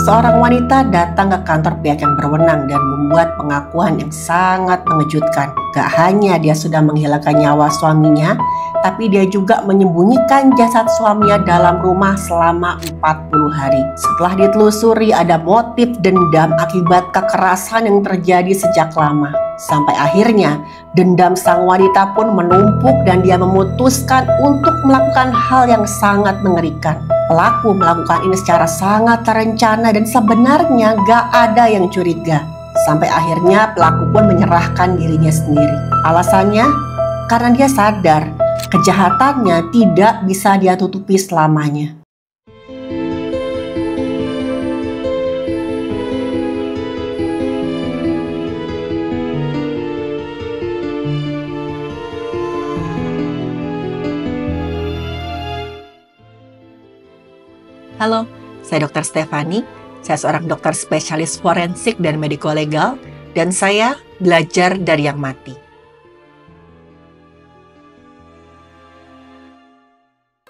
Seorang wanita datang ke kantor pihak yang berwenang dan membuat pengakuan yang sangat mengejutkan. Gak hanya dia sudah menghilangkan nyawa suaminya, tapi dia juga menyembunyikan jasad suaminya dalam rumah selama 40 hari. Setelah ditelusuri, ada motif dendam akibat kekerasan yang terjadi sejak lama. Sampai akhirnya dendam sang wanita pun menumpuk dan dia memutuskan untuk melakukan hal yang sangat mengerikan. Pelaku melakukan ini secara sangat terencana dan sebenarnya gak ada yang curiga. Sampai akhirnya pelaku pun menyerahkan dirinya sendiri. Alasannya karena dia sadar kejahatannya tidak bisa dia tutupi selamanya. Halo, saya Dr. Stefani. Saya seorang dokter spesialis forensik dan mediko-legal, dan saya belajar dari yang mati.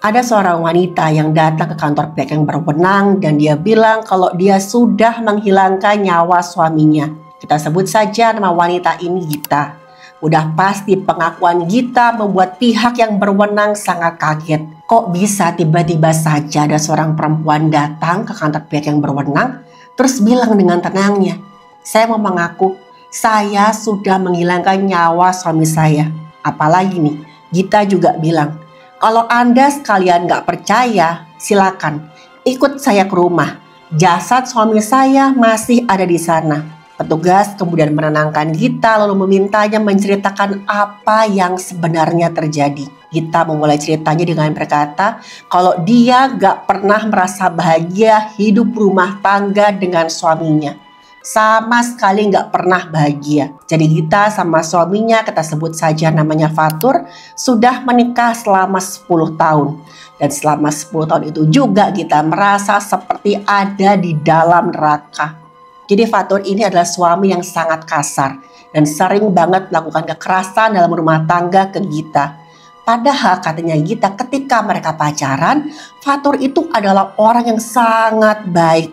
Ada seorang wanita yang datang ke kantor pihak yang berwenang dan dia bilang kalau dia sudah menghilangkan nyawa suaminya. Kita sebut saja nama wanita ini Gita. Udah pasti pengakuan Gita membuat pihak yang berwenang sangat kaget. Kok bisa tiba-tiba saja ada seorang perempuan datang ke kantor pihak yang berwenang terus bilang dengan tenangnya, saya mau mengaku saya sudah menghilangkan nyawa suami saya. Apalagi nih, Gita juga bilang, kalau Anda sekalian gak percaya, silakan ikut saya ke rumah. Jasad suami saya masih ada di sana. Petugas kemudian menenangkan Gita lalu memintanya menceritakan apa yang sebenarnya terjadi. Gita memulai ceritanya dengan berkata kalau dia gak pernah merasa bahagia hidup rumah tangga dengan suaminya. Sama sekali gak pernah bahagia. Jadi Gita sama suaminya, kita sebut saja namanya Fatur, sudah menikah selama 10 tahun. Dan selama 10 tahun itu juga Gita merasa seperti ada di dalam neraka. Jadi Fatur ini adalah suami yang sangat kasar dan sering banget melakukan kekerasan dalam rumah tangga ke Gita. Padahal katanya Gita ketika mereka pacaran, Fatur itu adalah orang yang sangat baik.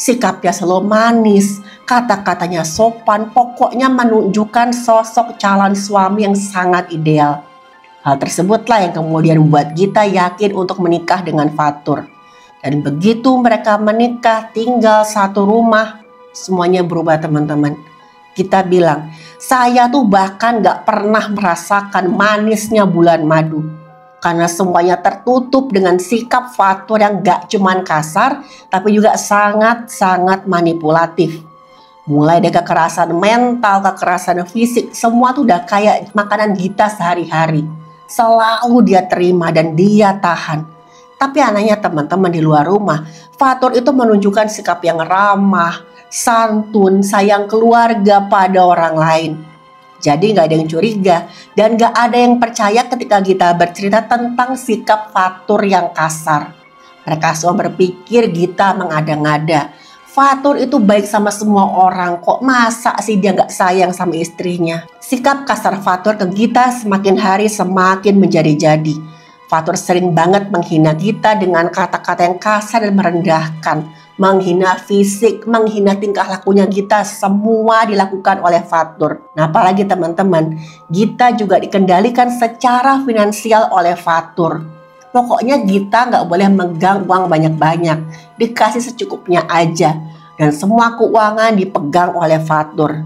Sikapnya selalu manis, kata-katanya sopan, pokoknya menunjukkan sosok calon suami yang sangat ideal. Hal tersebutlah yang kemudian membuat Gita yakin untuk menikah dengan Fatur. Dan begitu mereka menikah tinggal satu rumah, semuanya berubah teman-teman. Kita bilang, saya tuh bahkan gak pernah merasakan manisnya bulan madu. Karena semuanya tertutup dengan sikap Fatur yang gak cuman kasar, tapi juga sangat-sangat manipulatif. Mulai dari kekerasan mental, kekerasan fisik, semua tuh udah kayak makanan Gita sehari-hari. Selalu dia terima dan dia tahan. Tapi anehnya teman-teman di luar rumah, Fatur itu menunjukkan sikap yang ramah, santun, sayang keluarga pada orang lain. Jadi gak ada yang curiga dan gak ada yang percaya ketika Gita bercerita tentang sikap Fatur yang kasar. Mereka semua berpikir Gita mengada-ngada. Fatur itu baik sama semua orang, kok masa sih dia gak sayang sama istrinya. Sikap kasar Fatur ke Gita semakin hari semakin menjadi-jadi. Fatur sering banget menghina Gita dengan kata-kata yang kasar dan merendahkan. Menghina fisik, menghina tingkah lakunya Gita, semua dilakukan oleh Fatur. Nah apalagi teman-teman, Gita juga dikendalikan secara finansial oleh Fatur. Pokoknya Gita gak boleh megang uang banyak-banyak, dikasih secukupnya aja. Dan semua keuangan dipegang oleh Fatur.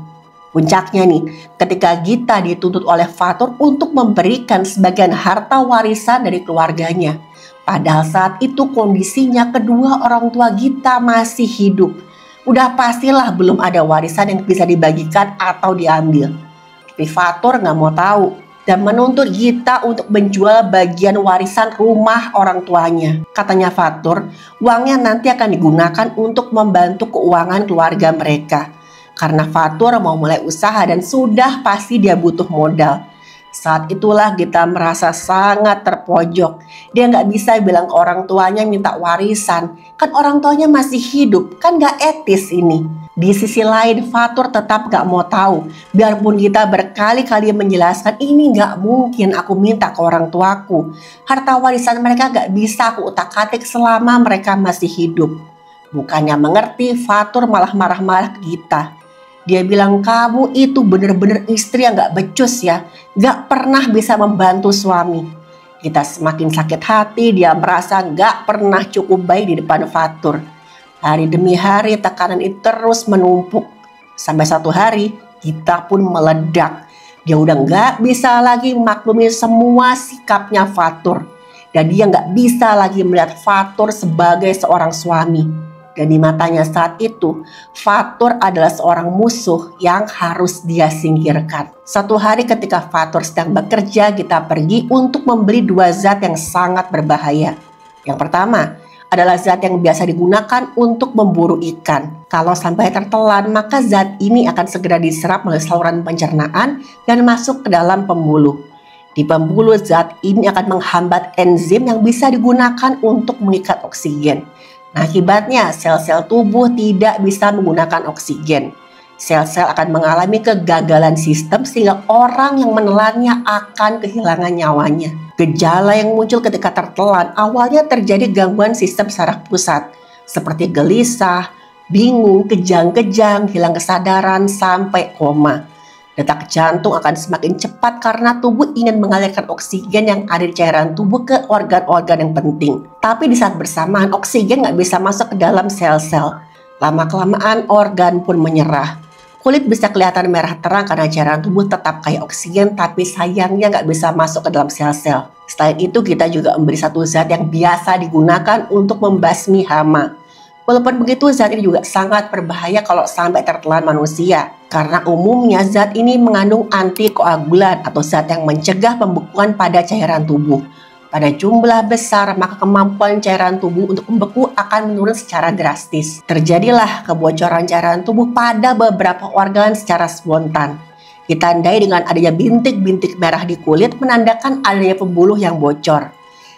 Puncaknya nih, ketika Gita dituntut oleh Fatur untuk memberikan sebagian harta warisan dari keluarganya. Padahal saat itu kondisinya kedua orang tua Gita masih hidup. Udah pastilah belum ada warisan yang bisa dibagikan atau diambil. Tapi Fatur gak mau tahu dan menuntut Gita untuk menjual bagian warisan rumah orang tuanya. Katanya Fatur, uangnya nanti akan digunakan untuk membantu keuangan keluarga mereka. Karena Fatur mau mulai usaha dan sudah pasti dia butuh modal. Saat itulah Gita merasa sangat terpojok. Dia nggak bisa bilang ke orang tuanya minta warisan. Kan orang tuanya masih hidup, kan nggak etis ini. Di sisi lain Fatur tetap nggak mau tahu. Biarpun Gita berkali-kali menjelaskan ini nggak mungkin aku minta ke orang tuaku. Harta warisan mereka nggak bisa aku utak-atik selama mereka masih hidup. Bukannya mengerti, Fatur malah marah-marah ke Gita. Dia bilang, kamu itu bener-bener istri yang gak becus ya, gak pernah bisa membantu suami. Gita semakin sakit hati, dia merasa gak pernah cukup baik di depan Fatur. Hari demi hari tekanan itu terus menumpuk. Sampai satu hari, Gita pun meledak. Dia udah gak bisa lagi maklumi semua sikapnya Fatur. Dan dia gak bisa lagi melihat Fatur sebagai seorang suami. Dan di matanya saat itu, Fatur adalah seorang musuh yang harus dia singkirkan. Suatu hari ketika Fatur sedang bekerja, Gita pergi untuk membeli dua zat yang sangat berbahaya. Yang pertama adalah zat yang biasa digunakan untuk memburu ikan. Kalau sampai tertelan, maka zat ini akan segera diserap melalui saluran pencernaan dan masuk ke dalam pembuluh. Di pembuluh, zat ini akan menghambat enzim yang bisa digunakan untuk mengikat oksigen. Nah, akibatnya sel-sel tubuh tidak bisa menggunakan oksigen. Sel-sel akan mengalami kegagalan sistem sehingga orang yang menelannya akan kehilangan nyawanya. Gejala yang muncul ketika tertelan awalnya terjadi gangguan sistem saraf pusat seperti gelisah, bingung, kejang-kejang, hilang kesadaran, sampai koma. Detak jantung akan semakin cepat karena tubuh ingin mengalirkan oksigen yang ada di cairan tubuh ke organ-organ yang penting. Tapi di saat bersamaan oksigen nggak bisa masuk ke dalam sel-sel. Lama-kelamaan organ pun menyerah. Kulit bisa kelihatan merah terang karena cairan tubuh tetap kaya oksigen, tapi sayangnya nggak bisa masuk ke dalam sel-sel. Selain itu, kita juga memberi satu zat yang biasa digunakan untuk membasmi hama. Walaupun begitu, zat ini juga sangat berbahaya kalau sampai tertelan manusia. Karena umumnya zat ini mengandung antikoagulan atau zat yang mencegah pembekuan pada cairan tubuh. Pada jumlah besar, maka kemampuan cairan tubuh untuk membeku akan menurun secara drastis. Terjadilah kebocoran cairan tubuh pada beberapa organ secara spontan. Ditandai dengan adanya bintik-bintik merah di kulit menandakan adanya pembuluh yang bocor.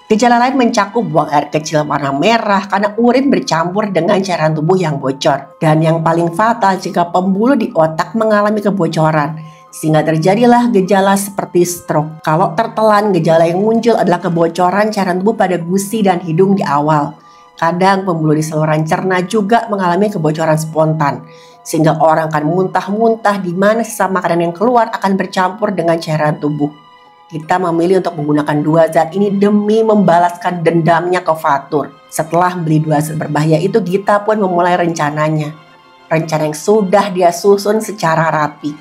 Gejala lain mencakup buang air kecil warna merah karena urin bercampur dengan cairan tubuh yang bocor. Dan yang paling fatal jika pembuluh di otak mengalami kebocoran, sehingga terjadilah gejala seperti stroke. Kalau tertelan, gejala yang muncul adalah kebocoran cairan tubuh pada gusi dan hidung di awal. Kadang pembuluh di saluran cerna juga mengalami kebocoran spontan, sehingga orang akan muntah-muntah di mana sisa makanan yang keluar akan bercampur dengan cairan tubuh. Kita memilih untuk menggunakan dua zat ini demi membalaskan dendamnya ke Fatur. Setelah beli dua zat berbahaya itu, Gita pun memulai rencananya. Rencana yang sudah dia susun secara rapi.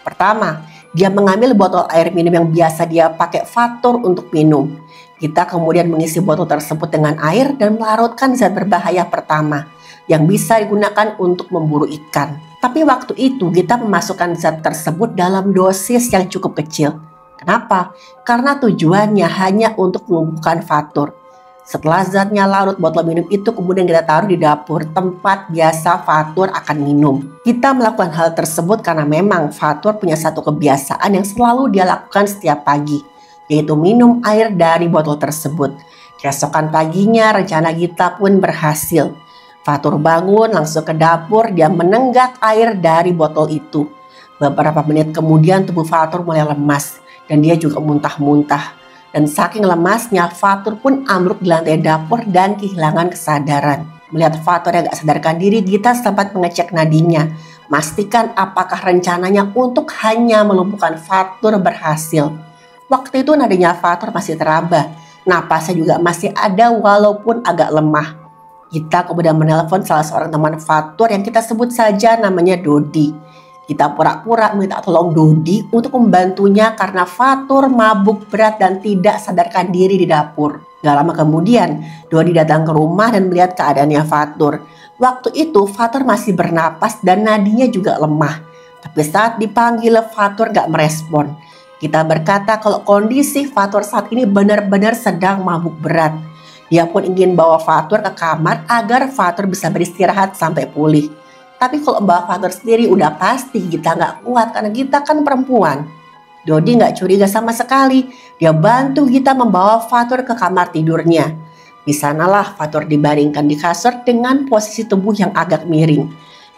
Pertama, dia mengambil botol air minum yang biasa dia pakai Fatur untuk minum. Gita kemudian mengisi botol tersebut dengan air dan melarutkan zat berbahaya pertama yang bisa digunakan untuk memburu ikan. Tapi waktu itu Gita memasukkan zat tersebut dalam dosis yang cukup kecil. Kenapa? Karena tujuannya hanya untuk melumpuhkan Fatur. Setelah zatnya larut, botol minum itu kemudian kita taruh di dapur tempat biasa Fatur akan minum. Kita melakukan hal tersebut karena memang Fatur punya satu kebiasaan yang selalu dia lakukan setiap pagi, yaitu minum air dari botol tersebut. Keesokan paginya rencana Gita pun berhasil. Fatur bangun langsung ke dapur, dia menenggak air dari botol itu. Beberapa menit kemudian tubuh Fatur mulai lemas. Dan dia juga muntah-muntah. Dan saking lemasnya, Fatur pun ambruk di lantai dapur dan kehilangan kesadaran. Melihat Fatur yang gak sadarkan diri, Gita sempat mengecek nadinya. Pastikan apakah rencananya untuk hanya melumpuhkan Fatur berhasil. Waktu itu nadinya Fatur masih teraba. Napasnya juga masih ada walaupun agak lemah. Gita kemudian menelpon salah seorang teman Fatur yang kita sebut saja namanya Dodi. Kita pura-pura minta tolong Dodi untuk membantunya karena Fatur mabuk berat dan tidak sadarkan diri di dapur. Gak lama kemudian, Dodi datang ke rumah dan melihat keadaannya Fatur. Waktu itu Fatur masih bernapas dan nadinya juga lemah. Tapi saat dipanggil, Fatur gak merespon. Kita berkata kalau kondisi Fatur saat ini benar-benar sedang mabuk berat. Dia pun ingin bawa Fatur ke kamar agar Fatur bisa beristirahat sampai pulih. Tapi kalau Mbak Fatur sendiri udah pasti Gita gak kuat karena Gita kan perempuan. Dodi gak curiga sama sekali. Dia bantu Gita membawa Fatur ke kamar tidurnya. Di sanalah Fatur dibaringkan di kasur dengan posisi tubuh yang agak miring.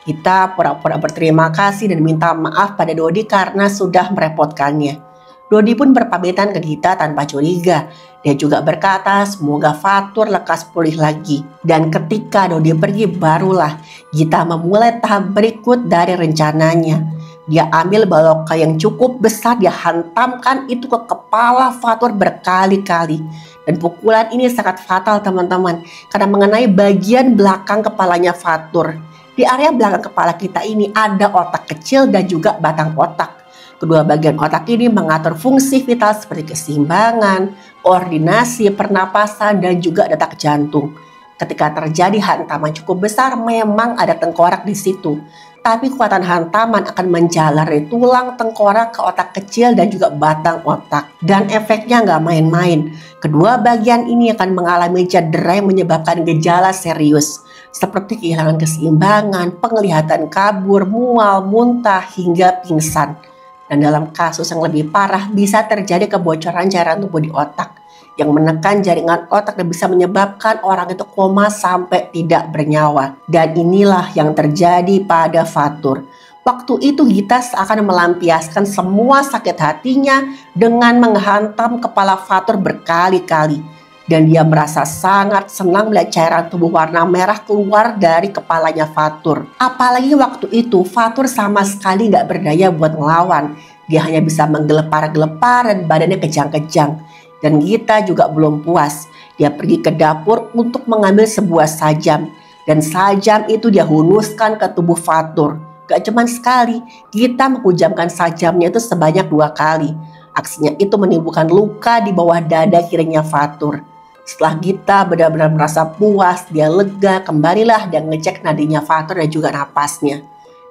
Gita pura-pura berterima kasih dan minta maaf pada Dodi karena sudah merepotkannya. Dodi pun berpamitan ke Gita tanpa curiga. Dia juga berkata semoga Fatur lekas pulih lagi. Dan ketika Dodi pergi barulah Gita memulai tahap berikut dari rencananya. Dia ambil balok kayu yang cukup besar, dia hantamkan itu ke kepala Fatur berkali-kali. Dan pukulan ini sangat fatal teman-teman, karena mengenai bagian belakang kepalanya Fatur. Di area belakang kepala kita ini ada otak kecil dan juga batang otak. Kedua bagian otak ini mengatur fungsi vital seperti keseimbangan, koordinasi, pernapasan, dan juga detak jantung. Ketika terjadi hantaman cukup besar, memang ada tengkorak di situ. Tapi kekuatan hantaman akan menjalar dari tulang tengkorak ke otak kecil dan juga batang otak. Dan efeknya nggak main-main. Kedua bagian ini akan mengalami cedera yang menyebabkan gejala serius. Seperti kehilangan keseimbangan, penglihatan kabur, mual, muntah, hingga pingsan. Dan dalam kasus yang lebih parah bisa terjadi kebocoran cairan tubuh di otak yang menekan jaringan otak dan bisa menyebabkan orang itu koma sampai tidak bernyawa. Dan inilah yang terjadi pada Fatur. Waktu itu Gita seakan melampiaskan semua sakit hatinya dengan menghantam kepala Fatur berkali-kali. Dan dia merasa sangat senang melihat cairan tubuh warna merah keluar dari kepalanya Fatur. Apalagi waktu itu Fatur sama sekali gak berdaya buat ngelawan. Dia hanya bisa menggelepar-gelepar dan badannya kejang-kejang. Dan Gita juga belum puas. Dia pergi ke dapur untuk mengambil sebuah sajam. Dan sajam itu dia hunuskan ke tubuh Fatur. Gak cuma sekali, Gita menghujamkan sajamnya itu sebanyak 2 kali. Aksinya itu menimbulkan luka di bawah dada kirinya Fatur. Setelah Gita benar-benar merasa puas, dia lega, kembalilah dan ngecek nadinya Fatur dan juga napasnya.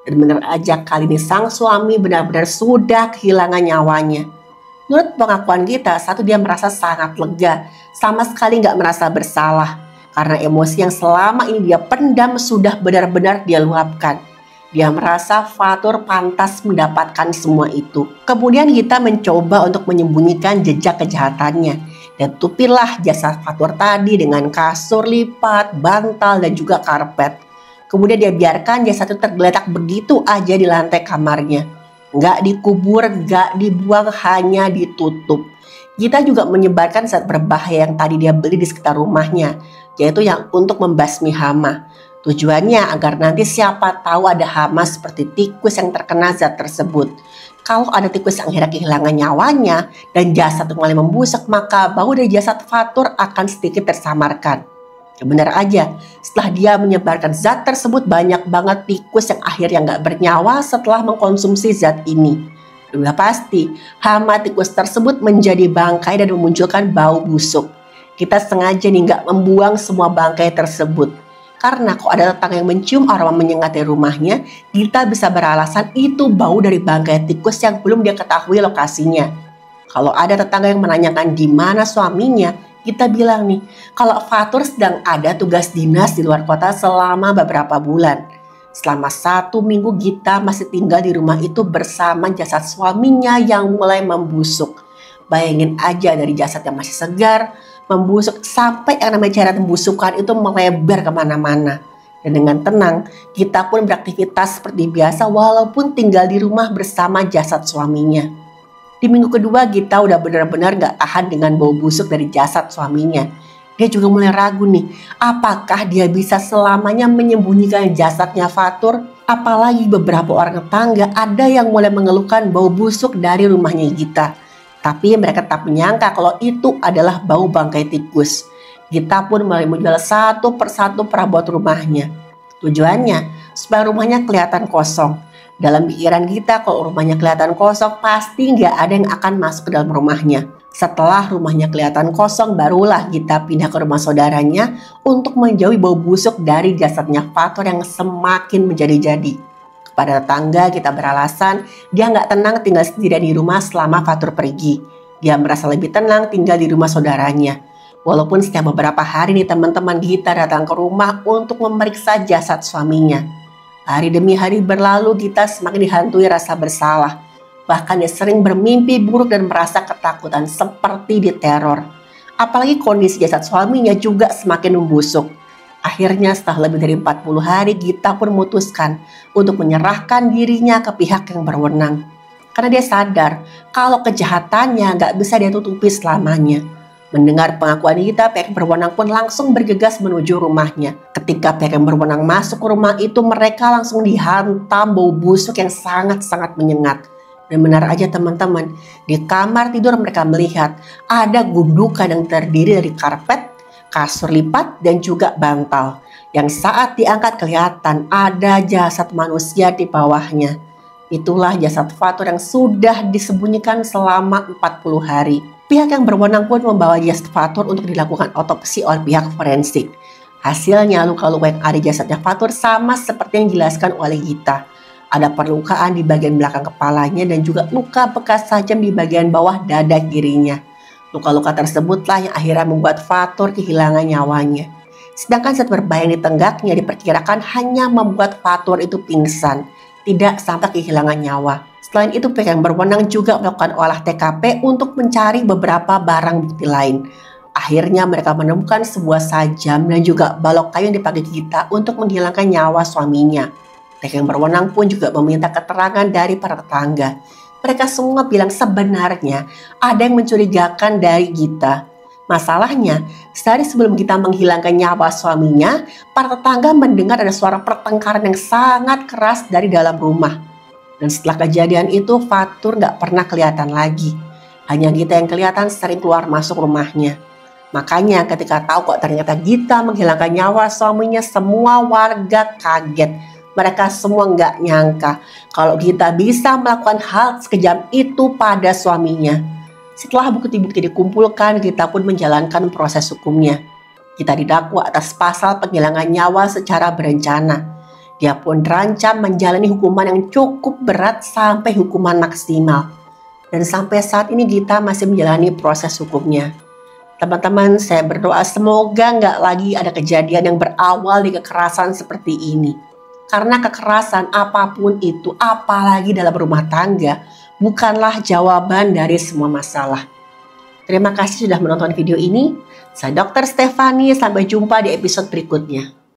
Dan benar aja kali ini sang suami benar-benar sudah kehilangan nyawanya. Menurut pengakuan Gita, dia merasa sangat lega, sama sekali nggak merasa bersalah. Karena emosi yang selama ini dia pendam sudah benar-benar dia luapkan. Dia merasa Fatur pantas mendapatkan semua itu. Kemudian Gita mencoba untuk menyembunyikan jejak kejahatannya. Dan tupilah jasad Fatur tadi dengan kasur lipat, bantal, dan juga karpet. Kemudian dia biarkan jasad itu tergeletak begitu aja di lantai kamarnya. Nggak dikubur, nggak dibuang, hanya ditutup. Gita juga menyebarkan zat berbahaya yang tadi dia beli di sekitar rumahnya, yaitu yang untuk membasmi hama. Tujuannya agar nanti siapa tahu ada hama seperti tikus yang terkena zat tersebut. Kalau ada tikus yang akhirnya kehilangan nyawanya dan jasad mulai membusuk, maka bau dari jasad Fatur akan sedikit tersamarkan. Ya benar aja, setelah dia menyebarkan zat tersebut, banyak banget tikus yang akhirnya nggak bernyawa setelah mengkonsumsi zat ini. Udah pasti, hama tikus tersebut menjadi bangkai dan memunculkan bau busuk. Kita sengaja nih nggak membuang semua bangkai tersebut. Karena kok ada tetangga yang mencium aroma menyengat dari rumahnya, Gita bisa beralasan itu bau dari bangkai tikus yang belum dia ketahui lokasinya. Kalau ada tetangga yang menanyakan di mana suaminya, Gita bilang nih, kalau Fatur sedang ada tugas dinas di luar kota selama beberapa bulan. Selama 1 minggu Gita masih tinggal di rumah itu bersama jasad suaminya yang mulai membusuk. Bayangin aja dari jasad yang masih segar, membusuk sampai yang namanya cairan pembusukan itu melebar kemana-mana. Dan dengan tenang, Gita pun beraktivitas seperti biasa walaupun tinggal di rumah bersama jasad suaminya. Di minggu kedua Gita udah benar-benar gak tahan dengan bau busuk dari jasad suaminya. Dia juga mulai ragu nih, apakah dia bisa selamanya menyembunyikan jasadnya Fatur? Apalagi beberapa orang tetangga ada yang mulai mengeluhkan bau busuk dari rumahnya Gita. Tapi mereka tak menyangka kalau itu adalah bau bangkai tikus. Gita pun mulai menjual satu persatu perabot rumahnya. Tujuannya supaya rumahnya kelihatan kosong. Dalam pikiran Gita kalau rumahnya kelihatan kosong pasti nggak ada yang akan masuk ke dalam rumahnya. Setelah rumahnya kelihatan kosong barulah Gita pindah ke rumah saudaranya untuk menjauhi bau busuk dari jasadnya Fatur yang semakin menjadi-jadi. Pada tetangga Gita beralasan dia nggak tenang tinggal sendirian di rumah selama Fatur pergi. Dia merasa lebih tenang tinggal di rumah saudaranya. Walaupun setiap beberapa hari nih teman-teman Gita datang ke rumah untuk memeriksa jasad suaminya. Hari demi hari berlalu Gita semakin dihantui rasa bersalah. Bahkan dia sering bermimpi buruk dan merasa ketakutan seperti diteror. Apalagi kondisi jasad suaminya juga semakin membusuk. Akhirnya setelah lebih dari 40 hari Gita pun memutuskan untuk menyerahkan dirinya ke pihak yang berwenang. karena dia sadar kalau kejahatannya nggak bisa dia tutupi selamanya. Mendengar pengakuan Gita, pihak yang berwenang pun langsung bergegas menuju rumahnya. Ketika pihak yang berwenang masuk ke rumah itu, mereka langsung dihantam bau busuk yang sangat-sangat menyengat. Dan benar aja teman-teman, di kamar tidur mereka melihat ada gundukan yang terdiri dari karpet, kasur lipat, dan juga bantal. Yang saat diangkat kelihatan ada jasad manusia di bawahnya. Itulah jasad Fatur yang sudah disembunyikan selama 40 hari. Pihak yang berwenang pun membawa jasad Fatur untuk dilakukan otopsi oleh pihak forensik. Hasilnya luka-luka yang ada di jasadnya Fatur sama seperti yang dijelaskan oleh Gita. Ada perlukaan di bagian belakang kepalanya dan juga luka bekas tajam di bagian bawah dada kirinya. Luka-luka tersebutlah yang akhirnya membuat Fatur kehilangan nyawanya. Sedangkan zat berbahaya yang ditenggaknya diperkirakan hanya membuat Fatur itu pingsan, tidak sampai kehilangan nyawa. Selain itu, pihak yang berwenang juga melakukan olah TKP untuk mencari beberapa barang bukti lain. Akhirnya mereka menemukan sebuah sajam dan juga balok kayu yang dipakai Gita untuk menghilangkan nyawa suaminya. Pihak yang berwenang pun juga meminta keterangan dari para tetangga. Mereka semua bilang sebenarnya ada yang mencurigakan dari Gita. Masalahnya, sehari sebelum Gita menghilangkan nyawa suaminya, para tetangga mendengar ada suara pertengkaran yang sangat keras dari dalam rumah. Dan setelah kejadian itu, Fatur gak pernah kelihatan lagi. Hanya Gita yang kelihatan sering keluar masuk rumahnya. Makanya ketika tahu kok ternyata Gita menghilangkan nyawa suaminya, semua warga kaget. Mereka semua gak nyangka kalau Gita bisa melakukan hal sekejam itu pada suaminya. Setelah bukti-bukti dikumpulkan, Gita pun menjalankan proses hukumnya. Gita didakwa atas pasal penghilangan nyawa secara berencana. Dia pun terancam menjalani hukuman yang cukup berat sampai hukuman maksimal. Dan sampai saat ini Gita masih menjalani proses hukumnya. Teman-teman, saya berdoa semoga nggak lagi ada kejadian yang berawal di kekerasan seperti ini. Karena kekerasan apapun itu, apalagi dalam rumah tangga, bukanlah jawaban dari semua masalah. Terima kasih sudah menonton video ini. Saya Dr. Stefani, sampai jumpa di episode berikutnya.